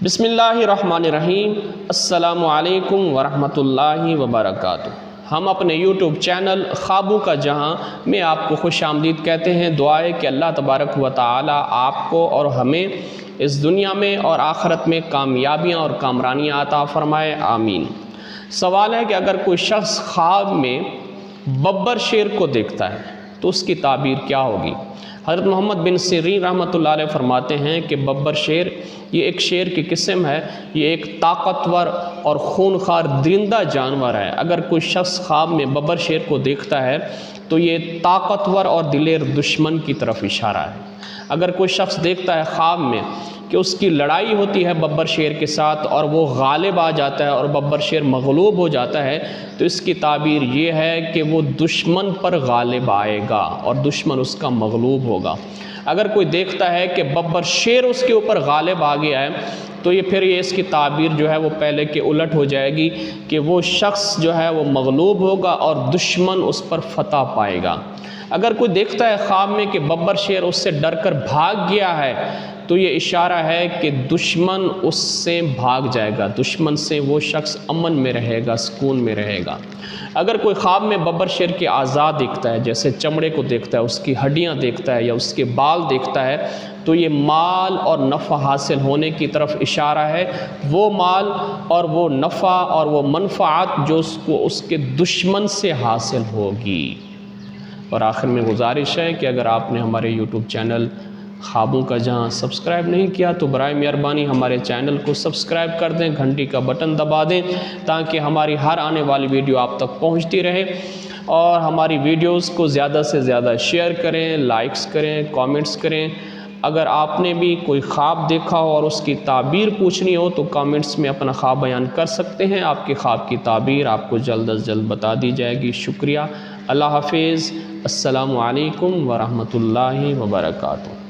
بسم اللہ الرحمن الرحیم۔ السلام علیکم ورحمۃ اللہ وبرکاتہ۔ ہم اپنے یوٹیوب چینل خوابوں کا جہاں میں آپ کو خوش آمدید کہتے ہیں۔ دعا ہے کہ اللہ تبارک و تعالی آپ کو اور ہمیں اس دنیا میں اور آخرت میں کامیابیاں اور کامرانیاں عطا فرمائے، آمین۔ سوال ہے کہ اگر کوئی شخص خواب میں ببر شیر کو دیکھتا ہے تو اس کی تعبیر کیا ہوگی؟ حضرت محمد بن سیرین رحمۃ اللہ علیہ فرماتے ہیں کہ ببر شیر یہ ایک شیر کی قسم ہے، یہ ایک طاقتور اور خونخوار درندہ جانور ہے۔ اگر کوئی شخص خواب میں ببر شیر کو دیکھتا ہے تو یہ طاقتور اور دلیر دشمن کی طرف اشارہ ہے۔ اگر کوئی شخص دیکھتا ہے خواب میں کہ اس کی لڑائی ہوتی ہے ببر شیر کے ساتھ اور وہ غالب آ جاتا ہے اور ببر شیر مغلوب ہو جاتا ہے تو اس کی تعبیر یہ ہے کہ وہ دشمن پر غالب آئے گا اور دشمن اس کا مغلوب ہوگا۔ اگر کوئی دیکھتا ہے کہ ببر شیر اس کے اوپر غالب آ گیا ہے تو یہ پھر اس کی تعبیر جو ہے وہ پہلے کے الٹ ہو جائے گی کہ وہ شخص جو ہے وہ مغلوب ہوگا اور دشمن اس پر فتح پائے گا۔ اگر کوئی دیکھتا ہے خواب میں کہ ببر شیر اس سے ڈر کر بھاگ گیا ہے تو یہ اشارہ ہے کہ دشمن اس سے بھاگ جائے گا، دشمن سے وہ شخص امن میں رہے گا، سکون میں رہے گا۔ اگر کوئی خواب میں ببر شیر کے اعضاء دیکھتا ہے، جیسے چمڑے کو دیکھتا ہے، اس کی ہڈیاں دیکھتا ہے یا اس کے بال دیکھتا ہے تو یہ مال اور نفع حاصل ہونے کی طرف اشارہ ہے۔ وہ مال اور وہ نفع اور وہ منفعت جو اس کو اس کے دشمن سے حاصل ہوگی۔ اور آخر میں گزارش ہے کہ اگر آپ نے ہمارے یوٹیوب چینل خوابوں کا جہاں سبسکرائب نہیں کیا تو برائے مہربانی ہمارے چینل کو سبسکرائب کر دیں، گھنٹی کا بٹن دبا دیں تاکہ ہماری ہر آنے والی ویڈیو آپ تک پہنچتی رہے، اور ہماری ویڈیوز کو زیادہ سے زیادہ شیئر کریں، لائکس کریں، کامنٹس کریں۔ اگر آپ نے بھی کوئی خواب دیکھا ہو اور اس کی تعبیر پوچھنی ہو تو کامنٹس میں اپنا خواب بیان کر سکتے ہیں، آپ کے خواب کی تعبیر آپ کو جلد از جلد بتا دی جائے گی۔ شکریہ، اللہ حافظ، السلام علیکم ورحمۃ اللہ وبرکاتہ۔